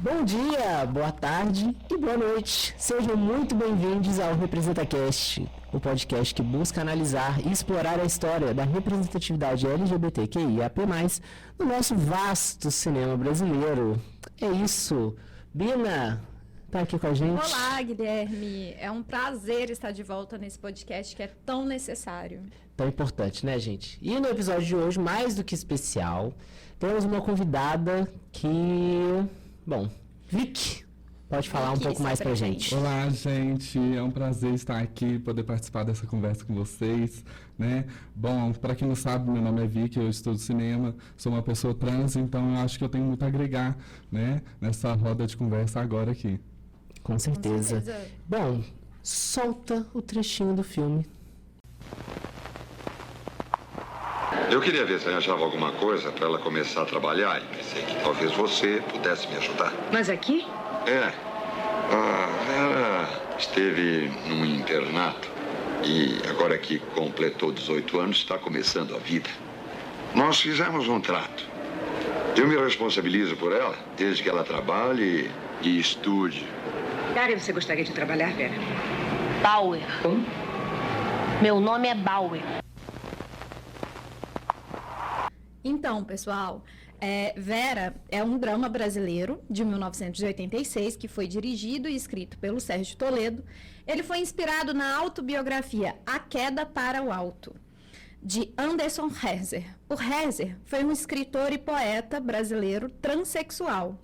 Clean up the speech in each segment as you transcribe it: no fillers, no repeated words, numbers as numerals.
Bom dia, boa tarde e boa noite. Sejam muito bem-vindos ao RepresentaCast, o podcast que busca analisar e explorar a história da representatividade LGBTQIAP+, no nosso vasto cinema brasileiro. É isso. Bina, tá aqui com a gente? Olá, Guilherme. É um prazer estar de volta nesse podcast que é tão necessário. Tão importante, né, gente? E no episódio de hoje, mais do que especial, temos uma convidada que... Bom, Vicky, pode falar um pouco mais pra gente. Olá, gente. É um prazer estar aqui, poder participar dessa conversa com vocês, né? Bom, para quem não sabe, meu nome é Vicky, eu estudo cinema, sou uma pessoa trans, então eu acho que eu tenho muito a agregar, né, nessa roda de conversa agora aqui. Com certeza. Bom, solta o trechinho do filme. Eu queria ver se arranjava alguma coisa para ela começar a trabalhar e pensei que talvez você pudesse me ajudar. Mas aqui? É. A Vera esteve num internato e agora que completou 18 anos está começando a vida. Nós fizemos um trato. Eu me responsabilizo por ela desde que ela trabalhe e estude. Que área você gostaria de trabalhar, Vera? Bauer. Como? Meu nome é Bauer. Então, pessoal, Vera é um drama brasileiro de 1986 que foi dirigido e escrito pelo Sérgio Toledo. Ele foi inspirado na autobiografia A Queda para o Alto, de Anderson Herzer. O Herzer foi um escritor e poeta brasileiro transexual.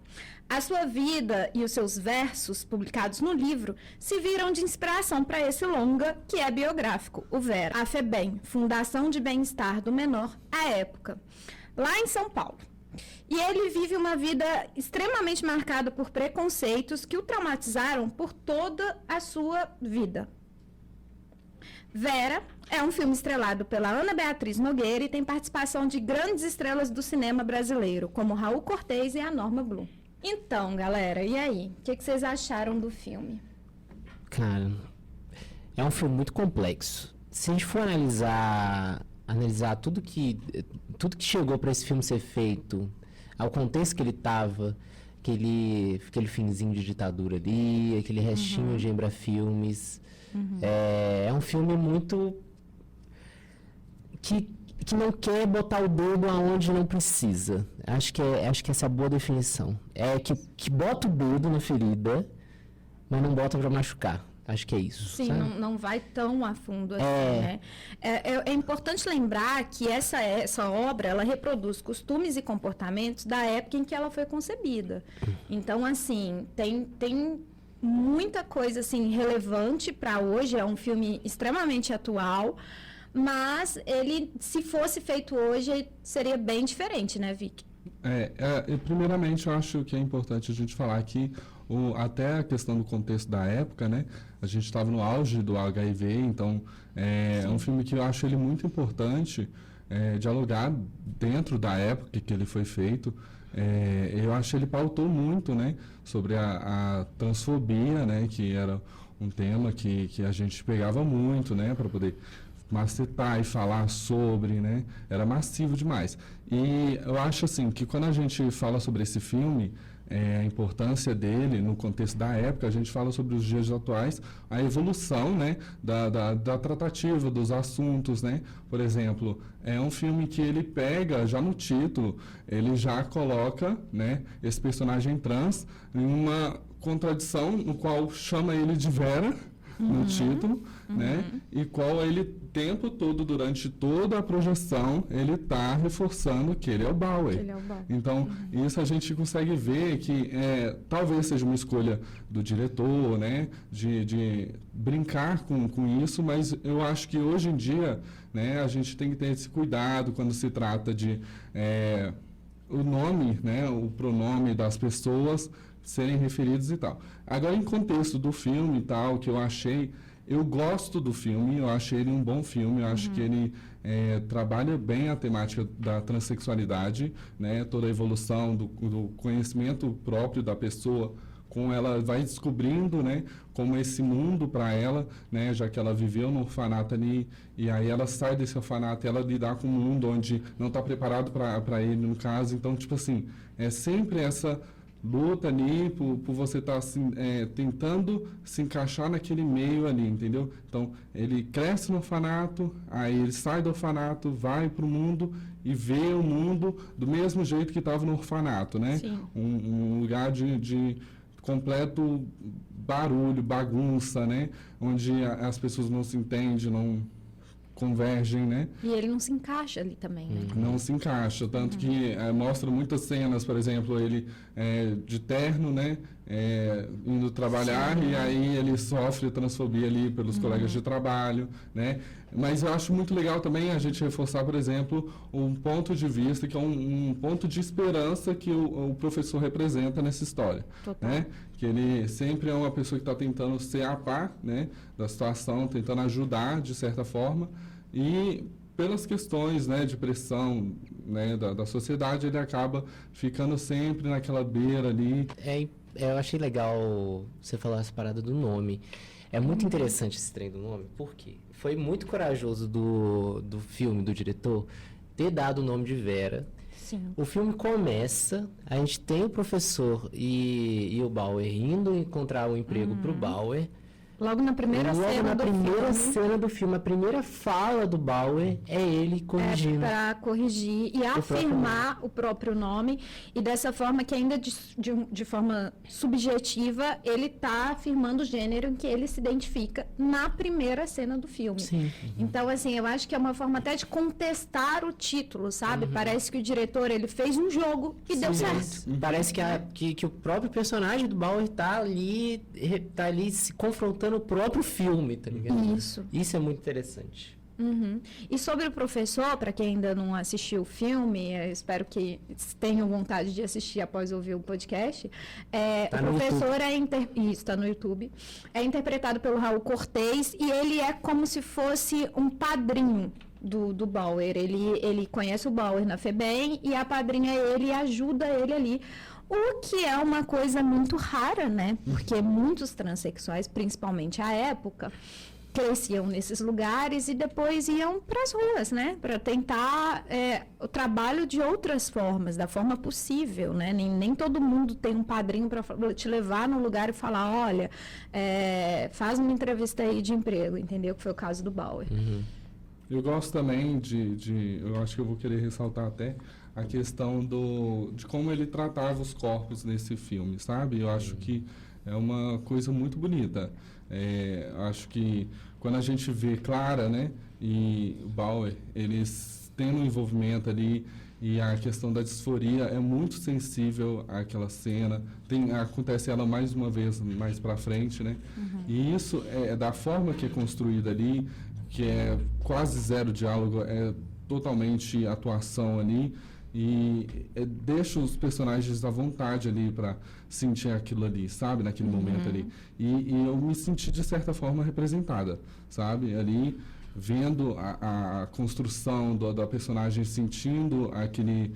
A sua vida e os seus versos, publicados no livro, se viram de inspiração para esse longa, que é biográfico, o Vera. A FEBEM, Fundação de Bem-Estar do Menor, à época, lá em São Paulo. E ele vive uma vida extremamente marcada por preconceitos que o traumatizaram por toda a sua vida. Vera é um filme estrelado pela Ana Beatriz Nogueira e tem participação de grandes estrelas do cinema brasileiro, como Raul Cortez e a Norma Blum. Então, galera, e aí? O que vocês acharam do filme? Cara, é um filme muito complexo. Se a gente for analisar tudo que chegou para esse filme ser feito, ao contexto que ele estava, aquele finzinho de ditadura ali, aquele restinho de Embrafilmes, é um filme muito que não quer botar o dedo aonde não precisa. Acho que essa é a boa definição. É que bota o dedo na ferida, mas não bota para machucar. Acho que é isso. Sim, não vai tão a fundo assim, né? É importante lembrar que essa obra, ela reproduz costumes e comportamentos da época em que ela foi concebida. Então, assim, tem muita coisa, assim, relevante para hoje. É um filme extremamente atual, mas ele, se fosse feito hoje, seria bem diferente, né, Vicky? Primeiramente, eu acho que é importante a gente falar que até a questão do contexto da época, né? A gente estava no auge do HIV, então é um filme que eu acho ele muito importante dialogar dentro da época que ele foi feito. Eu acho que ele pautou muito, né, sobre a transfobia, né, que era um tema que a gente pegava muito, né, para poder macetar e falar sobre, né, era massivo demais. E eu acho assim que quando a gente fala sobre esse filme, a importância dele no contexto da época, a gente fala sobre os dias atuais, a evolução, né, da tratativa dos assuntos, né. Por exemplo, é um filme que ele pega, já no título, ele já coloca, né, esse personagem trans em uma contradição, no qual chama ele de Vera, no título, né? E qual ele, o tempo todo, durante toda a projeção, ele está reforçando que ele é o Bauer. Então, isso a gente consegue ver que talvez seja uma escolha do diretor, né? De brincar com isso, mas eu acho que hoje em dia, né, a gente tem que ter esse cuidado quando se trata de o nome, né, o pronome das pessoas serem referidos e tal. Agora, em contexto do filme e tal, que eu gosto do filme, eu achei ele um bom filme, eu acho que ele trabalha bem a temática da transexualidade, né, toda a evolução do conhecimento próprio da pessoa, como ela vai descobrindo, né, como esse mundo para ela, né, já que ela viveu no orfanato ali, e aí ela sai desse orfanato e ela lidar com um mundo onde não está preparado para ele, no caso. Então, tipo assim, é sempre essa luta ali por você estar tentando se encaixar naquele meio ali, entendeu? Então, ele cresce no orfanato, aí ele sai do orfanato, vai para o mundo e vê o mundo do mesmo jeito que estava no orfanato, né? Sim. Um lugar de completo barulho, bagunça, né? Onde as pessoas não se entendem, não convergem, né? E ele não se encaixa ali também, né? Não se encaixa, tanto que mostra muitas cenas, por exemplo, ele de terno, né? Indo trabalhar. Sim. E aí ele sofre transfobia ali pelos colegas de trabalho, né? Mas eu acho muito legal também a gente reforçar, por exemplo, um ponto de vista que é um ponto de esperança que o professor representa nessa história. Total. Né? Que ele sempre é uma pessoa que está tentando ser a par, né, da situação, tentando ajudar de certa forma, e pelas questões, né, de pressão, né, da sociedade, ele acaba ficando sempre naquela beira ali. Eu achei legal você falar essa parada do nome. É muito interessante esse trem do nome, porque foi muito corajoso do filme, do diretor, ter dado o nome de Vera. Sim. O filme começa, a gente tem o professor e o Bauer indo encontrar um emprego pro Bauer. Logo na primeira cena do filme, a primeira fala do Bauer é ele corrigindo. Para corrigir e afirmar o próprio nome. E dessa forma que ainda de forma subjetiva, ele está afirmando o gênero em que ele se identifica na primeira cena do filme. Sim. Então, assim, eu acho que é uma forma até de contestar o título, sabe? Parece que o diretor, ele fez um jogo e deu certo. Parece que o próprio personagem do Bauer tá ali se confrontando o próprio filme, tá ligado? Isso é muito interessante. E sobre o professor, para quem ainda não assistiu o filme, espero que tenham vontade de assistir após ouvir o podcast. Tá o professor está no YouTube. É interpretado pelo Raul Cortez e ele é como se fosse um padrinho do Bauer. Ele conhece o Bauer na FEBEM e apadrinha ele e ajuda ele ali. O que é uma coisa muito rara, né? Porque muitos transexuais, principalmente à época, cresciam nesses lugares e depois iam para as ruas, né? Para tentar o trabalho de outras formas, da forma possível, né? Nem todo mundo tem um padrinho para te levar no lugar e falar, olha, faz uma entrevista aí de emprego, entendeu? Que foi o caso do Bauer. Eu gosto também eu acho que eu vou querer ressaltar até a questão de como ele tratava os corpos nesse filme, sabe? Eu acho que é uma coisa muito bonita. Acho que quando a gente vê Clara, né, e o Bauer, eles tendo um envolvimento ali, e a questão da disforia é muito sensível àquela cena. Acontece ela mais uma vez mais para frente, né? E isso é da forma que é construída ali, que é quase zero diálogo, é totalmente atuação ali. E deixa os personagens à vontade ali para sentir aquilo ali, sabe? Naquele momento ali. E eu me senti, de certa forma, representada, sabe? Ali, vendo a construção da personagem, sentindo aquele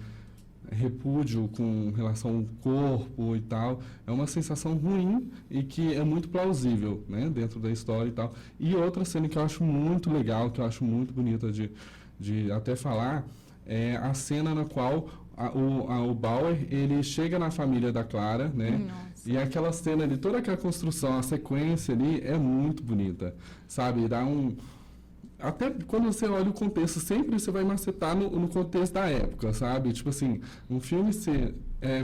repúdio com relação ao corpo e tal. É uma sensação ruim e que é muito plausível, né? Dentro da história e tal. E outra cena que eu acho muito legal, que eu acho muito bonita de até falar... é a cena na qual o Bauer, ele chega na família da Clara, né? Nossa. E aquela cena ali, toda aquela construção, a sequência ali é muito bonita, sabe? Dá até quando você olha o contexto, sempre você vai macetar no contexto da época, sabe? Tipo assim, um filme ser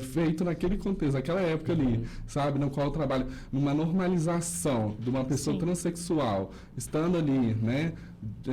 feito naquele contexto, naquela época ali, sabe? No qual eu trabalho numa normalização de uma pessoa transexual, estando ali, né?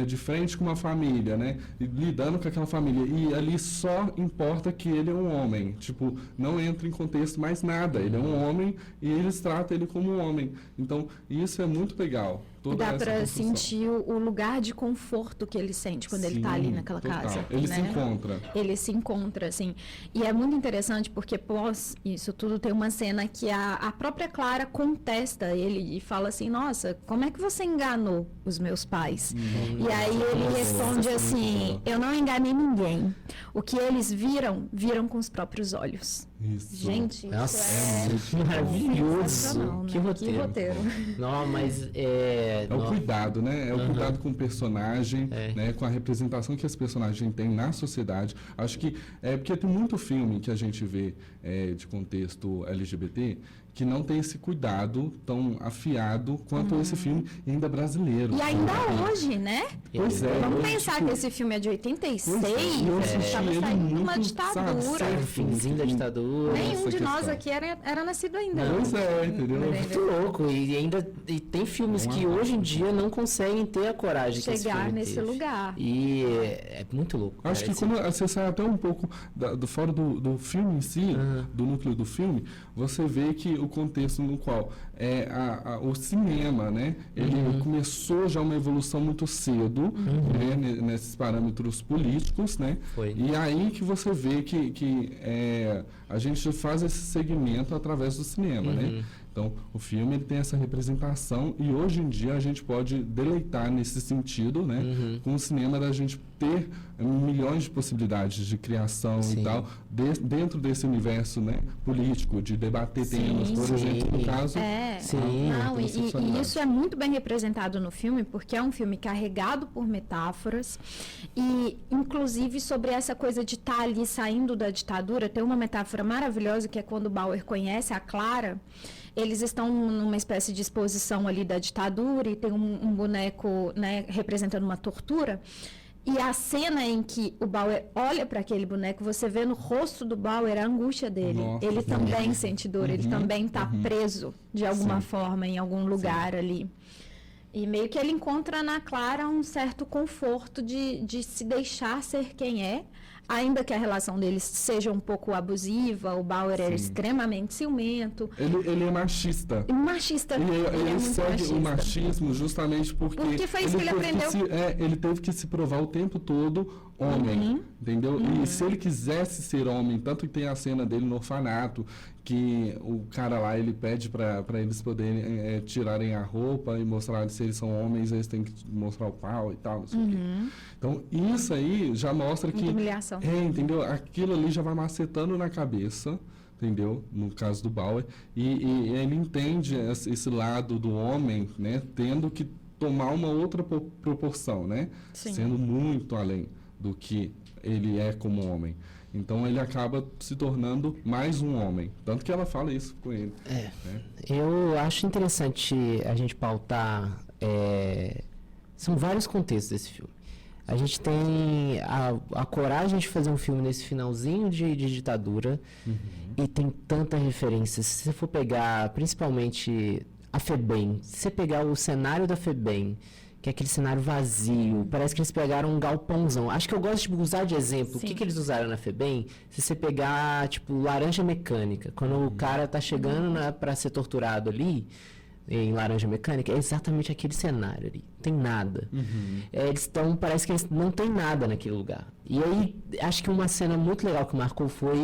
De frente com uma família, né? E lidando com aquela família. E ali só importa que ele é um homem. Tipo, não entra em contexto mais nada. Ele é um homem e eles tratam ele como um homem. Então, isso é muito legal. Dá para sentir o lugar de conforto que ele sente quando ele está ali naquela casa. Ele né? se encontra. Ele se encontra, assim. E é muito interessante porque pós isso tudo tem uma cena que a própria Clara contesta ele e fala assim, nossa, como é que você enganou os meus pais? E aí ele responde assim, eu não enganei ninguém. O que eles viram com os próprios olhos. Isso. Gente, Nossa, isso é maravilhoso. sensacional, Que né? roteiro. Que roteiro. Não, mas É o cuidado, né? É o cuidado com o personagem, É. né? Com a representação que esse personagem tem na sociedade. Acho que porque tem muito filme que a gente vê de contexto LGBT que não tem esse cuidado tão afiado quanto esse filme ainda brasileiro. E ainda hoje, né? Pois é. Vamos hoje, pensar tipo, que esse filme é de 86, pois é, e eu assisti estava ele saindo de uma muito, ditadura. sabe, o finzinho da ditadura. Nenhum essa de nós questão. aqui era nascido ainda. Pois é, entendeu? Muito louco. E ainda tem filmes que hoje em dia não conseguem ter a coragem que esse Chegar filme nesse teve. lugar. E é muito louco. Acho cara, que quando você sai até um pouco do fora do filme em si, do núcleo do filme, você vê que o contexto no qual o cinema, né, ele começou já uma evolução muito cedo, né, nesses parâmetros políticos, né? Foi. E aí que você vê que a gente faz esse segmento através do cinema, né? Então, o filme ele tem essa representação e hoje em dia a gente pode deleitar nesse sentido, né? Com o cinema da gente ter milhões de possibilidades de criação Sim. e tal, dentro desse universo, né, político, de debater temas, por sim. exemplo, no caso... Sim. Não, e homossexualidade. isso é muito bem representado no filme, porque é um filme carregado por metáforas e, inclusive, sobre essa coisa de estar ali saindo da ditadura, tem uma metáfora maravilhosa que é quando o Bauer conhece a Clara. Eles estão numa espécie de exposição ali da ditadura e tem um boneco, né, representando uma tortura. E a cena em que o Bauer olha para aquele boneco, você vê no rosto do Bauer a angústia dele. Nossa, ele também sente dor, ele também está preso de alguma Sim. forma em algum lugar ali. E meio que ele encontra na Clara um certo conforto de se deixar ser quem é, ainda que a relação deles seja um pouco abusiva. O Bauer era extremamente ciumento. Ele é machista. E machista. E ele é ele muito segue machista. o machismo justamente porque foi isso que ele teve aprendeu. ele teve que se provar o tempo todo homem, entendeu? E se ele quisesse ser homem, tanto que tem a cena dele no orfanato, que o cara lá, ele pede para eles poderem tirarem a roupa e mostrar se eles são homens, eles têm que mostrar o pau e tal, não sei o quê. Então, isso aí já mostra que... Muita humilhação. Entendeu? Aquilo ali já vai macetando na cabeça, entendeu? No caso do Bauer. E ele entende esse lado do homem, né? Tendo que tomar uma outra proporção, né? Sim. Sendo muito além do que ele é como homem. Então ele acaba se tornando mais um homem. Tanto que ela fala isso com ele. Né? Eu acho interessante a gente pautar. São vários contextos desse filme. A gente tem a coragem de fazer um filme nesse finalzinho de ditadura e tem tanta referência. Se você for pegar, principalmente, a FEBEM, se você pegar o cenário da FEBEM, que é aquele cenário vazio, parece que eles pegaram um galpãozão. Acho que eu gosto de usar de exemplo. Sim. O que eles usaram na FEBEM? Se você pegar, tipo, Laranja Mecânica, quando o cara tá chegando para ser torturado ali, em Laranja Mecânica, é exatamente aquele cenário ali. Não tem nada. Eles estão, parece que eles não tem nada naquele lugar. E aí, acho que uma cena muito legal que marcou foi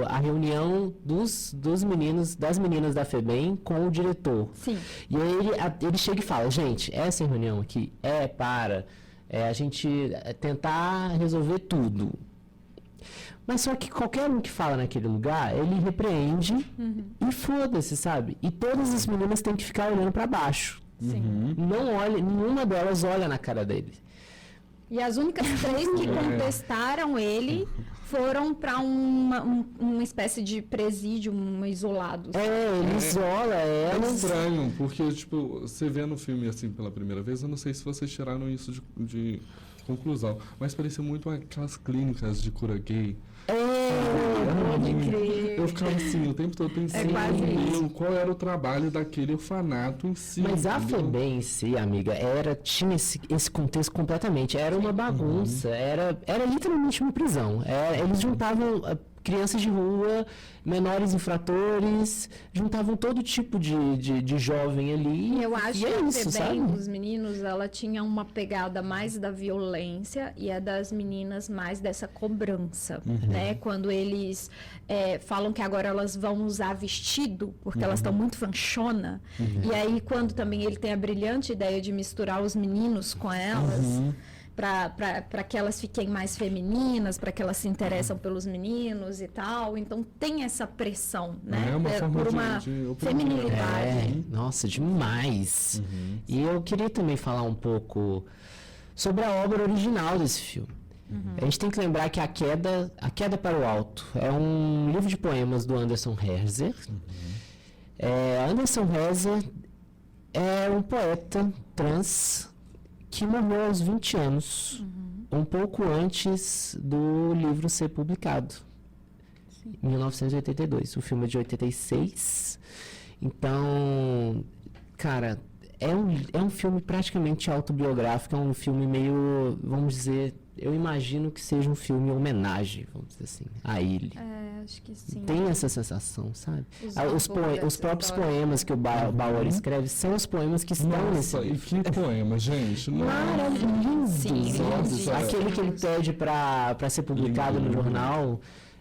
a reunião dos meninos, das meninas da FEBEM com o diretor. Sim. E aí ele chega e fala, gente, essa reunião aqui a gente tentar resolver tudo. Mas só que qualquer um que fala naquele lugar, ele repreende e foda-se, sabe? E todas as meninas têm que ficar olhando pra baixo. Sim. Não olha, nenhuma delas olha na cara dele. E as únicas três que contestaram ele foram para uma espécie de presídio isolado. Ele isola É elas. estranho, porque, tipo, você vê no filme assim pela primeira vez, eu não sei se vocês tiraram isso de conclusão, mas parecia muito aquelas clínicas de cura gay. Pode crer. Eu ficava assim, o tempo todo pensando, quase qual era o trabalho daquele orfanato em si. Mas a entendeu? FEBEM em si, amiga, tinha esse contexto completamente. Era uma bagunça, era literalmente uma prisão. Eles juntavam crianças de rua, menores infratores, juntavam todo tipo de jovem ali. Eu acho e que é a isso, FEBEM sabe? dos meninos, ela tinha uma pegada mais da violência e a das meninas mais dessa cobrança, né? Quando eles falam que agora elas vão usar vestido, porque elas estão muito fanchona. E aí, quando também ele tem a brilhante ideia de misturar os meninos com elas, para que elas fiquem mais femininas, para que elas se interessam pelos meninos e tal. Então tem essa pressão, né? É uma forma por uma de oprimir. feminilidade. Nossa, demais. E eu queria também falar um pouco sobre a obra original desse filme. A gente tem que lembrar que A Queda para o Alto é um livro de poemas do Anderson Herzer. Anderson Herzer é um poeta trans que morreu aos 20 anos, um pouco antes do livro ser publicado, em 1982. O filme é de 86. Então, cara, é um filme praticamente autobiográfico, é um filme meio, vamos dizer, eu imagino que seja um filme homenagem, vamos dizer assim, a ele. Acho que sim. Tem essa sensação, sabe? Os próprios história. poemas que o Bauer escreve são os poemas que estão nesse Nossa, e livro. que poema, gente. Maravilhoso! Sim, Nossa, aquele que ele pede pra ser publicado no Lindo. jornal,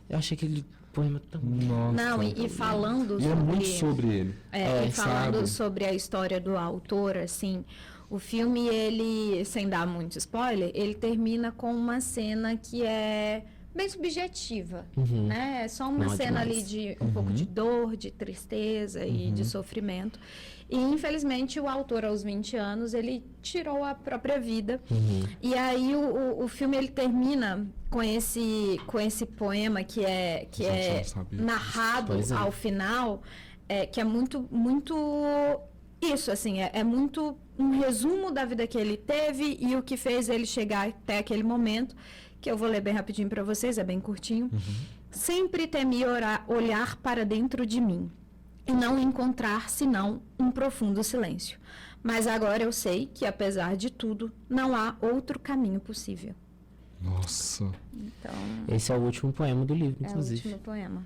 eu achei aquele poema tão... Nossa. Não, e falando E é muito sobre ele. e falando sabe? sobre a história do autor, assim, o filme, ele, sem dar muito spoiler, ele termina com uma cena que é bem subjetiva, né? É só uma Não, cena demais. ali de um pouco de dor, de tristeza e de sofrimento. E, infelizmente, o autor, aos 20 anos, ele tirou a própria vida. E aí, o filme, ele termina com esse poema que é Gente, não sabia narrado Pois é. ao final, que é muito, muito isso, assim, é muito um resumo da vida que ele teve e o que fez ele chegar até aquele momento, que eu vou ler bem rapidinho para vocês, é bem curtinho. Sempre temi olhar para dentro de mim e não encontrar senão um profundo silêncio. Mas agora eu sei que, apesar de tudo, não há outro caminho possível. Nossa. Então, Esse é o último poema do livro, é o inclusive. último poema.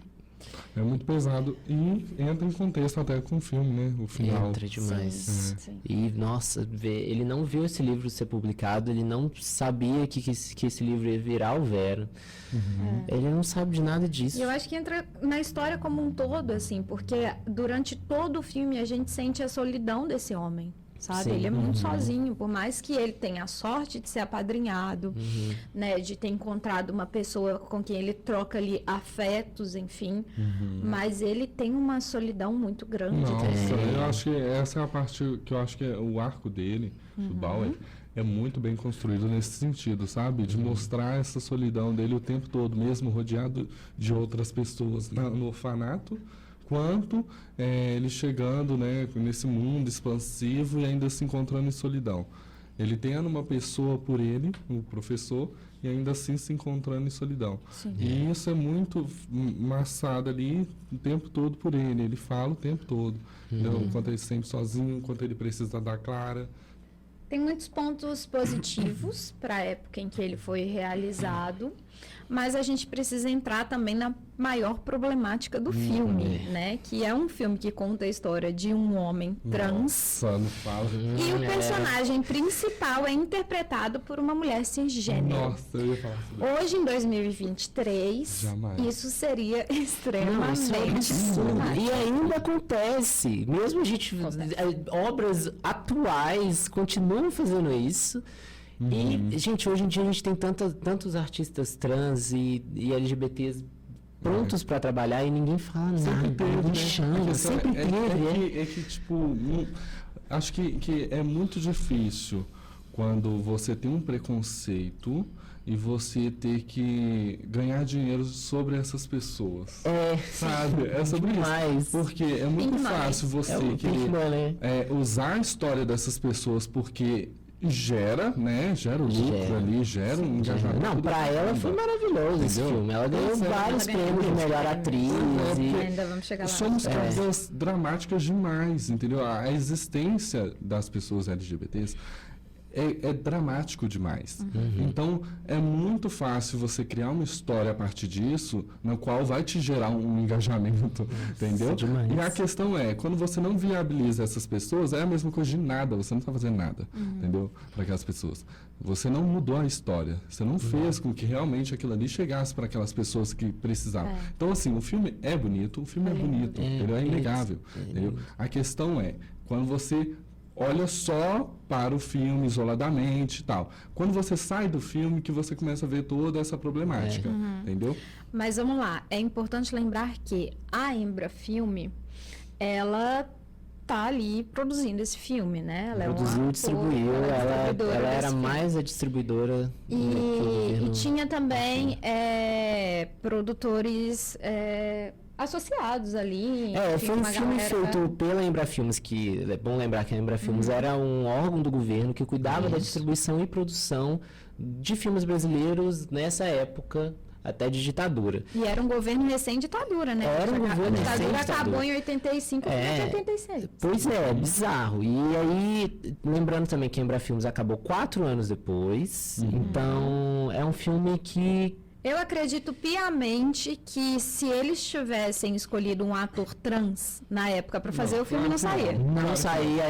É muito pesado e entra em contexto até com o filme, né? O final. Entra demais. Sim. E, nossa, ele não viu esse livro ser publicado, ele não sabia que esse livro ia virar o Vera. Ele não sabe de nada disso. E eu acho que entra na história como um todo, assim, porque durante todo o filme a gente sente a solidão desse homem, sabe? Sim. Ele é muito sozinho, por mais que ele tenha a sorte de ser apadrinhado, né? De ter encontrado uma pessoa com quem ele troca ali afetos, enfim. Mas ele tem uma solidão muito grande. Nossa, É. eu acho que essa é a parte que eu acho que é o arco dele, do Bauer, é muito bem construído nesse sentido, sabe? De mostrar essa solidão dele o tempo todo, mesmo rodeado de outras pessoas no orfanato, quanto ele chegando, né, nesse mundo expansivo e ainda se encontrando em solidão. Ele tendo uma pessoa por ele, um professor, e ainda assim se encontrando em solidão. Sim. E isso é muito massado ali o tempo todo por ele. Ele fala o tempo todo. Entendeu? Enquanto ele se sente sozinho, enquanto ele precisa da Clara. Tem muitos pontos positivos para a época em que ele foi realizado, mas a gente precisa entrar também na maior problemática do filme, né? Que é um filme que conta a história de um homem trans. Nossa, não fala. E o personagem principal é interpretado por uma mulher cisgênero. Nossa, eu ia falar assim. Hoje, em 2023, Jamais. isso seria Não, isso é um extremamente absurdo. problemático. E ainda acontece. Mesmo a gente, obras atuais continuam fazendo isso. E, gente, hoje em dia a gente tem tantos artistas trans e LGBTs prontos para trabalhar e ninguém fala Sempre nada. teve, Ninguém né? chama, A questão sempre teve. É que, tipo, acho que é muito difícil quando você tem um preconceito e você ter que ganhar dinheiro sobre essas pessoas. Sabe? É sobre Demais. isso. Porque é muito Demais. fácil você É o querer Pink Money. usar a história dessas pessoas porque gera, né? Gera o lucro Gera. ali, gera um engajamento. Não, pra ela foi maravilhoso esse Entendeu? filme. Ela ganhou Pois é. vários Ela ganhou prêmios de melhor atriz. e- Ainda vamos chegar lá. Somos causas dramáticas demais, entendeu? A existência das pessoas LGBTs é dramático demais. Então, é muito fácil você criar uma história a partir disso, na qual vai te gerar um engajamento, entendeu? demais. E a questão é, quando você não viabiliza essas pessoas, é a mesma coisa de nada, você não está fazendo nada, entendeu? Para aquelas pessoas. Você não mudou a história, você não fez com que realmente aquilo ali chegasse para aquelas pessoas que precisavam. Então, assim, o filme é bonito, o filme é bonito, entendeu? É inegável, entendeu? A questão é, quando você olha só para o filme isoladamente e tal. Quando você sai do filme que você começa a ver toda essa problemática, entendeu? Mas vamos lá, é importante lembrar que a Embrafilme, ela tá ali produzindo esse filme, né? Ela Produziu, distribuiu, ela era mais a distribuidora que o governo... E tinha também produtores associados ali. Foi um filme feito pela Embrafilmes, que é bom lembrar que a Embrafilmes era um órgão do governo que cuidava da distribuição e produção de filmes brasileiros nessa época, até de ditadura. E era um governo recém-ditadura, né? Era um governo recém-ditadura. A ditadura recém-ditadura. acabou em 85 e 86. Pois é bizarro. E aí, lembrando também que a Embrafilmes acabou 4 anos depois, então é um filme que... Eu acredito piamente que se eles tivessem escolhido um ator trans na época para fazer o filme, não saía. Não saía,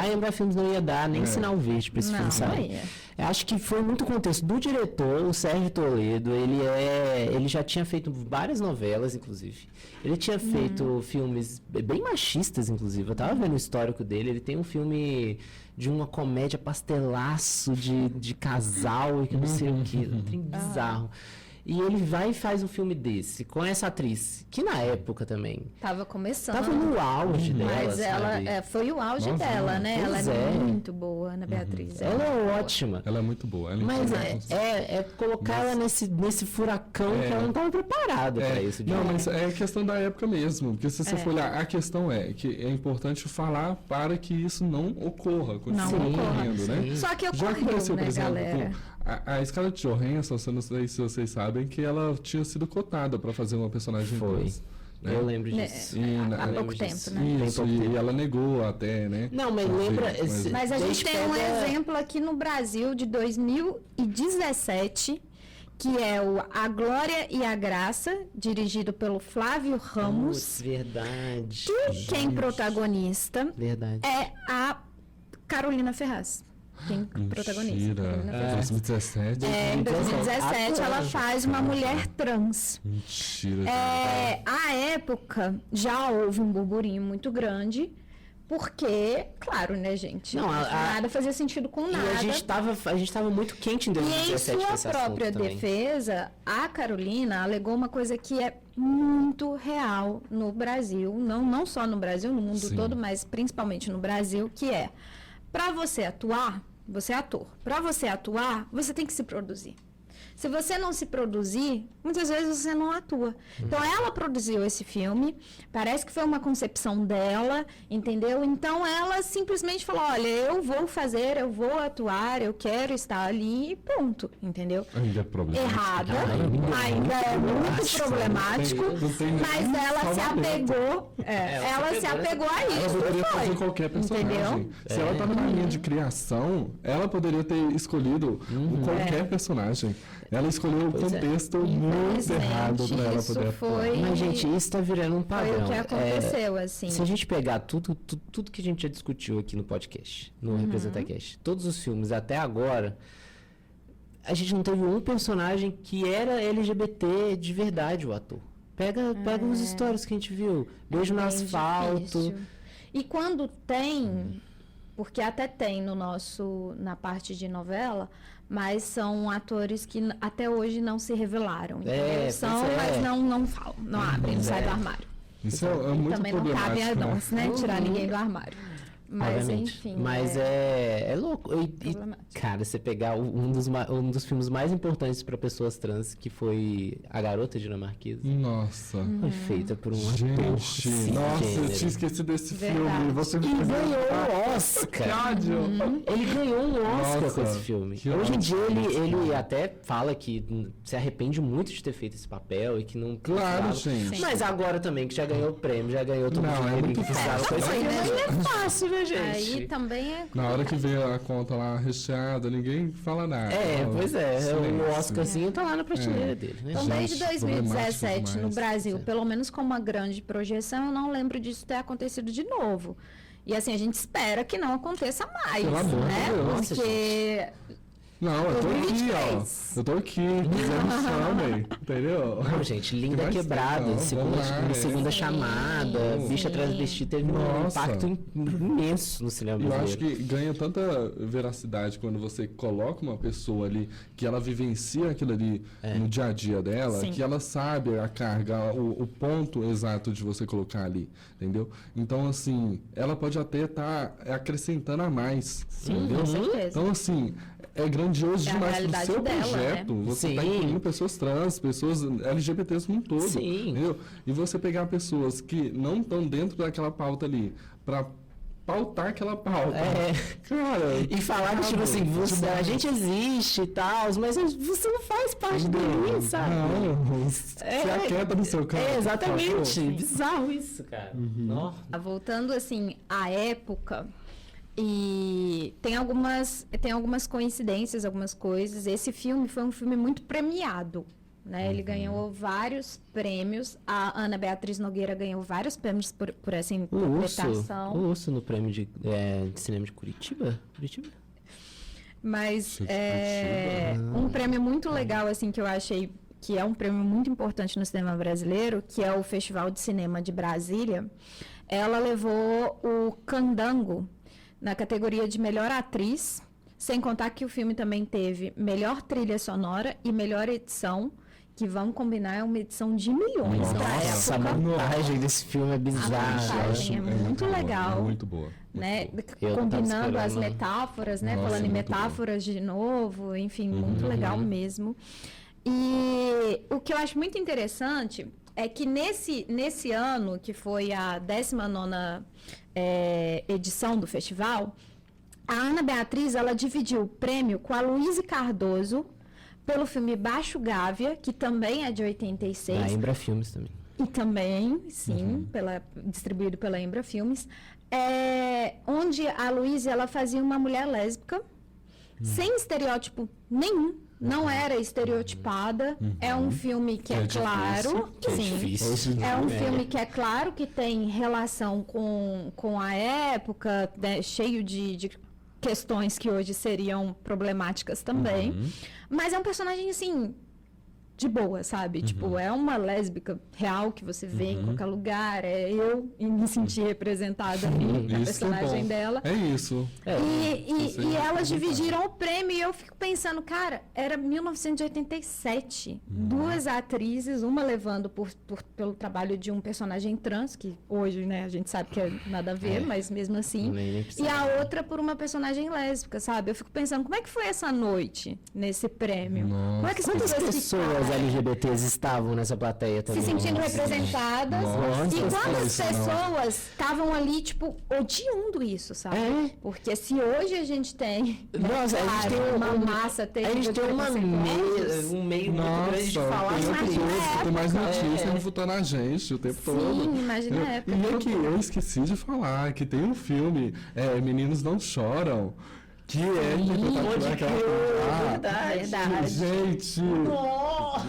a Embrafilmes não ia dar nem sinal verde para esse filme sair. Não ia. Eu acho que foi muito contexto do diretor, o Sérgio Toledo. Ele já tinha feito várias novelas, inclusive. Ele tinha feito filmes bem machistas, inclusive. Eu tava vendo o histórico dele. Ele tem um filme de uma comédia pastelaço de casal e que não sei o que. Um trem bizarro. E ele vai e faz um filme desse, com essa atriz, que na época também... Tava começando. Tava no auge dela, Mas ela sabe? Foi o auge dela, né? Ela Pois é é. muito boa, Ana Beatriz. Ela é ótima. Ela é muito boa. Ela Mas é é colocar ela nesse furacão que ela não estava preparada para isso. Não, mas é questão da época mesmo. Porque se você for olhar, a questão é que é importante falar para que isso não ocorra. Continue ocorrendo, né? Só que Já ocorreu, aconteceu, por né, exemplo, galera? a Scarlett Johansson, eu não sei se vocês sabem, que ela tinha sido cotada para fazer uma personagem Foi. trans. Né? Eu lembro disso. Há pouco tempo, né? Isso, e ela negou até, né? Não, mas lembra... Mas a gente tem um exemplo aqui no Brasil de 2017, que é o A Glória e a Graça, dirigido pelo Flávio Ramos. Putz, verdade. Quem protagonista Verdade. é a Carolina Ferraz. Quem protagonista? Carolina Ferraz. 2017. Em 2017 ela Atual. faz uma mulher trans. Mentira. À época, já houve um burburinho muito grande, porque, claro, né, gente? Não, nada fazia sentido com nada. E a gente tava muito quente em E em 2017 com esse sua própria assunto também. defesa, a Carolina alegou uma coisa que é muito real no Brasil, não só no Brasil, no mundo Sim. todo, mas principalmente no Brasil, que é, para você atuar, você é ator, para você atuar, você tem que se produzir. Se você não se produzir, muitas vezes você não atua. Então, ela produziu esse filme, parece que foi uma concepção dela, entendeu? Então, ela simplesmente falou, olha, eu vou fazer, eu vou atuar, eu quero estar ali e pronto, entendeu? Ainda é problemático. Errada, ainda é muito problemático, Não tem mas ela se salvamento. apegou, ela se apegou a Ela isso, poderia foi. fazer qualquer personagem. Entendeu? Se ela tá numa linha de criação, ela poderia ter escolhido qualquer personagem. Ela escolheu o contexto muito Infelizmente, errado para ela isso poder atuar. foi- Mas, gente, isso tá virando um padrão. Foi o que aconteceu, assim. Se a gente pegar tudo que a gente já discutiu aqui no podcast, no RepresentaCast, todos os filmes até agora, a gente não teve um personagem que era LGBT de verdade, o ator. Pega os histórias que a gente viu. Beijo no bem asfalto. difícil. E quando tem, porque até tem na parte de novela, mas são atores que até hoje não se revelaram. É, São, pois é. mas não falam, não abrem, não saem do armário. Isso é E muito também não cabe a problemático, né? nós, né? Tirar ninguém do armário. Mas, Obviamente. enfim. Mas é louco. E, problemático. cara, você pegar um dos filmes mais importantes para pessoas trans, que foi A Garota Dinamarquesa, Nossa. foi feita por um ator Gente, nossa, eu cisgênero. tinha esquecido desse Verdade. filme. Você me E fez ganhou lembrar. o Que Oscar. ódio. Ele ganhou um Oscar Nossa, com esse filme. que Hoje em dia ótimo. ele até fala que se arrepende muito de ter feito esse papel e que não Claro, precisava. gente. Mas agora também, que já ganhou o prêmio, já ganhou todo Não, o é dinheiro muito que precisava. fácil. Coisa que Né? não é fácil, né, gente? Aí também é. Na hora que veio a conta lá recheada, ninguém fala nada. Pois é. Silêncio. O Oscarzinho tá lá na prateleira dele, né? Então, Gente, desde 2017 problemático no demais. Brasil, pelo menos com uma grande projeção, eu não lembro disso ter acontecido de novo. E assim, a gente espera que não aconteça mais, Pelo amor de né? Deus. Nossa, Porque Não, eu tô aqui, 2023. ó. Eu tô aqui, quiser chamem, entendeu? Não, gente, Linda Mais Quebrada, tem, não, segunda, vamos lá, segunda é. chamada, Sim, Bicha sim. Transvesti teve um Nossa. impacto imenso no cinema Eu brasileiro. acho que ganha tanta veracidade quando você coloca uma pessoa ali, que ela vivencia aquilo ali no dia a dia dela, Sim. que ela sabe a carga, o ponto exato de você colocar ali, entendeu? Então, assim, ela pode até estar acrescentando a mais, entendeu? com certeza. Então, assim, é grandioso É a demais pro realidade seu dela, projeto. né? Você tá Sim. incluindo pessoas trans, pessoas LGBTs como um todo, Sim. entendeu? E você pegar pessoas que não estão dentro daquela pauta ali, pra pautar aquela pauta. É. Cara, E falar que, tipo assim, a gente existe e tal, mas você não faz parte dele, sabe? Não, se aquieta no seu carro. É, exatamente. por favor. Bizarro isso, cara. Nossa. Voltando assim à época, e tem algumas coincidências, algumas coisas. Esse filme foi um filme muito premiado, né? Ele ganhou vários prêmios. A Ana Beatriz Nogueira ganhou vários prêmios por essa interpretação. O Urso no prêmio de cinema de Curitiba? Curitiba? Mas um prêmio muito legal, assim, que eu achei que é um prêmio muito importante no cinema brasileiro, que é o Festival de Cinema de Brasília. Ela levou o Candango na categoria de melhor atriz, sem contar que o filme também teve melhor trilha sonora e melhor edição, que vamos combinar, é uma edição de milhões pra Nossa, a época. montagem desse filme é A bizarra. montagem é muito boa, legal. é muito boa. Né? Muito boa. Eu não tava Combinando as esperando. metáforas, né? Nossa, Falando em muito metáforas de novo, enfim, muito legal mesmo. E o que eu acho muito interessante é que nesse ano, que foi a 19ª edição do festival, a Ana Beatriz, ela dividiu o prêmio com a Luíse Cardoso pelo filme Baixo Gávea, que também é de 86. Da Embra Filmes também. E também, sim, distribuído pela Embra Filmes, onde a Luísa ela fazia uma mulher lésbica, sem estereótipo nenhum, não era estereotipada. É um filme que é claro, Que é sim, difícil. é um filme que é claro que tem relação com a época, né, cheio de questões que hoje seriam problemáticas também, mas é um personagem assim de boa, sabe? Tipo, é uma lésbica real que você vê em qualquer lugar. Eu me senti representada ali na Isso que é personagem bom. dela. É isso. E elas dividiram o prêmio e eu fico pensando, cara, era 1987. Duas atrizes, uma levando pelo trabalho de um personagem trans, que hoje, né, a gente sabe que é nada a ver, mas mesmo assim. Nem E precisa. a outra por uma personagem lésbica, sabe? Eu fico pensando, como é que foi essa noite nesse prêmio? Como é que as Quantas pessoas ficaram LGBTs estavam nessa plateia também? se sentindo representadas? Nossa, E quantas isso não. pessoas estavam ali, tipo, odiando isso, sabe? É. Porque se hoje a gente tem, né, Nossa, a gente tem uma massa A terrível gente de tem preconceituosos. um meio muito Nossa, grande de falar tem sobre outros isso. todos, tem mais época. notícias refutando a gente o tempo todo. Sim, imagina a época. E aqui, eu esqueci de falar que tem um filme, Meninos Não Choram, que é interpretado por aquela... Verdade. Gente!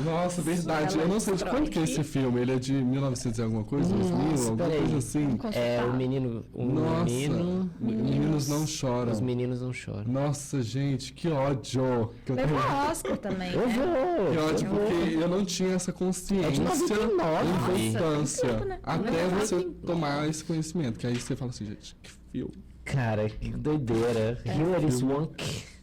Nossa, verdade. Eu não sei de quando que é esse filme. Ele é de 1900 e alguma coisa? 2000? Alguma peraí. coisa assim? É, o menino... Nossa, menino... Meninos Não Choram. Os meninos não choram. Nossa, gente, que ódio que eu tenho. Levou Oscar também, Eu né? vou! Que ódio, porque eu não tinha essa consciência É de 99. da infância. Tem tempo, né? Até você tomar esse conhecimento. Que aí você fala assim, gente, que filme. Cara, que doideira. Hilary Swank.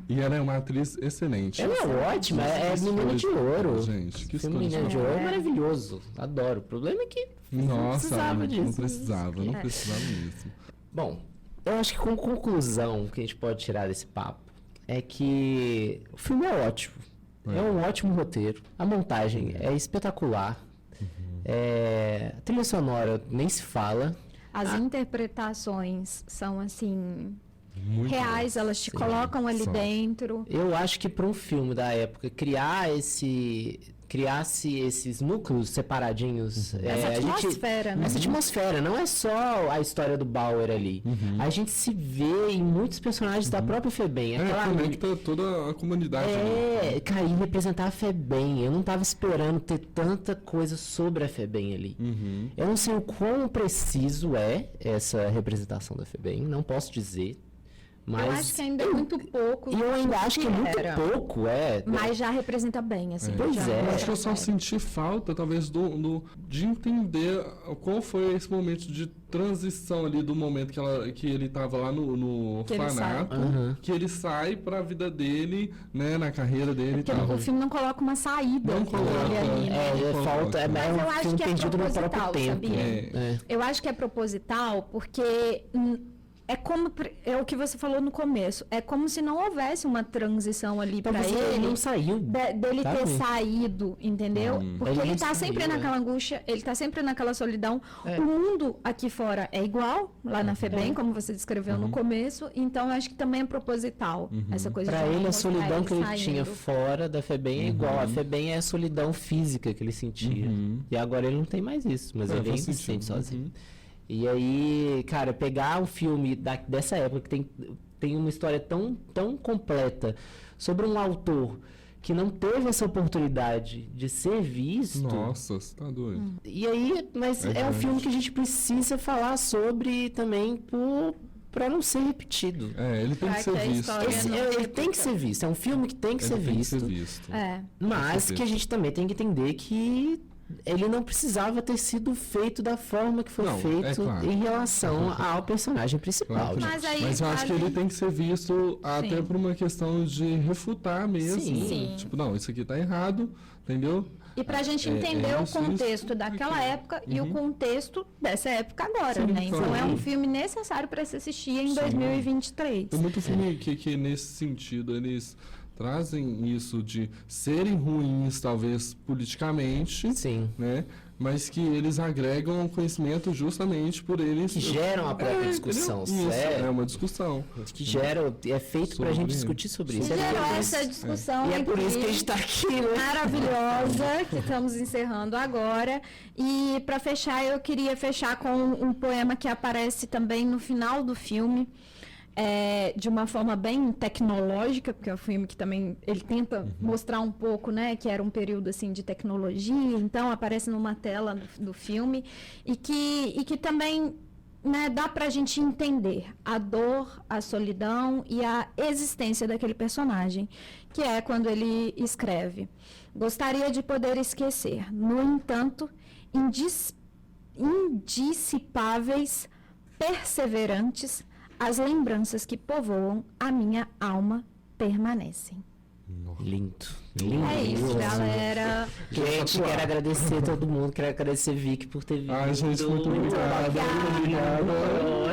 E ela é uma atriz excelente. Ela é ótima, é menina de ouro. Gente, que Filme escolha. Menina de Ouro é maravilhoso. Adoro. O problema é que Nossa, precisava disso. não precisava mesmo. Bom, eu acho que com conclusão que a gente pode tirar desse papo é que o filme é ótimo. É um ótimo roteiro. A montagem é espetacular. A trilha sonora nem se fala. As interpretações são, assim, Muito reais, elas te colocam ali são. dentro. Eu acho que para um filme da época criasse esses núcleos separadinhos. Essa atmosfera, né? Essa atmosfera, não é só a história do Bauer ali. A gente se vê em muitos personagens da própria FEBEM. conecta toda a comunidade. né? Cair representar a FEBEM. Eu não tava esperando ter tanta coisa sobre a FEBEM ali. Eu não sei o quão preciso é essa representação da FEBEM, não posso dizer. Mas Eu acho que ainda é muito pouco. E eu ainda acho que é muito era. pouco, Mas já representa bem, assim. Pois já é. Eu acho que eu só representa bem. senti falta, talvez, de entender qual foi esse momento de transição ali do momento que ele estava lá no Que ele sai. orfanato, Uhum. que ele sai para a vida dele, né, na carreira dele e Porque tal. o filme não coloca uma saída Não dele coloca. ali, né? falta, é Mas eu um acho filme que é perdido no próprio proposital, tempo. sabia? Eu acho que é proposital porque é como é o que você falou no começo. É como se não houvesse uma transição ali para Talvez ele. ele não saiu. Dele sabe? ter saído, entendeu? Porque Ele ele não tá sempre saiu, naquela angústia, ele tá sempre naquela solidão. O mundo aqui fora é igual, lá na FEBEM, como você descreveu no começo. Então, eu acho que também é proposital essa coisa Pra de ele, a mostrar solidão que ele saindo. tinha fora da FEBEM é igual. A FEBEM é a solidão física que ele sentia. E agora ele não tem mais isso, mas ele faz ainda se sentido. sente sozinho. E aí, cara, pegar um filme dessa época que tem uma história tão completa sobre um autor que não teve essa oportunidade de ser visto. Nossa, você tá doido. E aí, mas é um filme que a gente precisa falar sobre também pra não ser repetido. Ele tem que ser que a visto. história Ele tem que ser visto. É um filme que tem que ser Ele tem que visto. ser visto. Mas Com que a gente também tem que entender que ele não precisava ter sido feito da forma que foi Não, feito é claro. em relação ao personagem principal. Claro que gente. Mas aí Mas eu acho que vale- ele tem que ser visto até por uma questão de refutar mesmo. Sim. Tipo, não, isso aqui tá errado, entendeu? E pra gente entender o isso, contexto isso, daquela aquilo. época e o contexto dessa época agora, Sim, né? Então claro. é um filme necessário para se assistir em 2023. Tem muito filme que nesse sentido, eles trazem isso de serem ruins, talvez, politicamente, Sim. né? Mas que eles agregam conhecimento justamente por eles... Que geram a própria discussão, Isso, certo? é uma discussão. Que geram, é feito pra Sobre- gente discutir sobre isso. Gerou por essa isso- discussão E é por isso que a aqui gente tá aqui, né? maravilhosa que estamos encerrando agora. E para fechar, eu queria fechar com um poema que aparece também no final do filme. De uma forma bem tecnológica, porque é um filme que também ele tenta mostrar um pouco, né, que era um período assim de tecnologia, então aparece numa tela do filme e que também, né, dá para a gente entender a dor, a solidão e a existência daquele personagem, que é quando ele escreve: gostaria de poder esquecer, no entanto, indissipáveis, perseverantes, as lembranças que povoam a minha alma permanecem. Lindo. Lindo. É isso, galera. Gente, quero agradecer todo mundo, quero agradecer Vicky por ter vindo. Ai, gente, muito obrigado. Obrigado.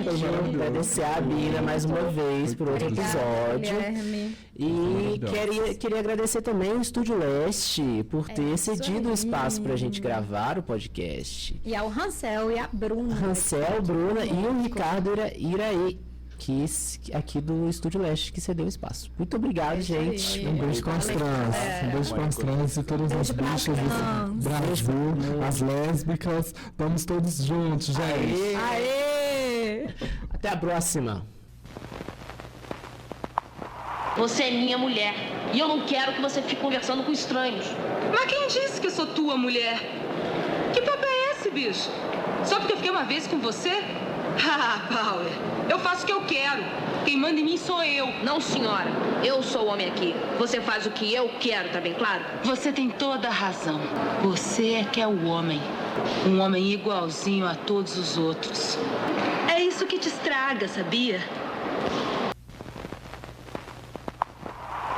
Foi maravilhoso. Agradecer a Bina mais uma vez por outro episódio. Guilherme. E Maravilhosa. queria agradecer também o Estúdio Leste por ter isso cedido o aí. espaço pra gente gravar o podcast. E ao Hansel e a Bruna. Rancel, Bruna e o Ricardo Iraí, aqui do Estúdio Leste, que cedeu o espaço. Muito obrigado, gente. Um beijo com as trans. Um beijo com as trans e todas as Beijo pras bichas do Brasil, as lésbicas. Estamos todos juntos, gente. Aê! Até a próxima. Você é minha mulher. E eu não quero que você fique conversando com estranhos. Mas quem disse que eu sou tua mulher? Que papo é esse, bicho? Só porque eu fiquei uma vez com você? Ah, Power, eu faço o que eu quero. Quem manda em mim sou eu. Não, senhora. Eu sou o homem aqui. Você faz o que eu quero, tá bem claro? Você tem toda a razão. Você é que é o homem. Um homem igualzinho a todos os outros. É isso que te estraga, sabia?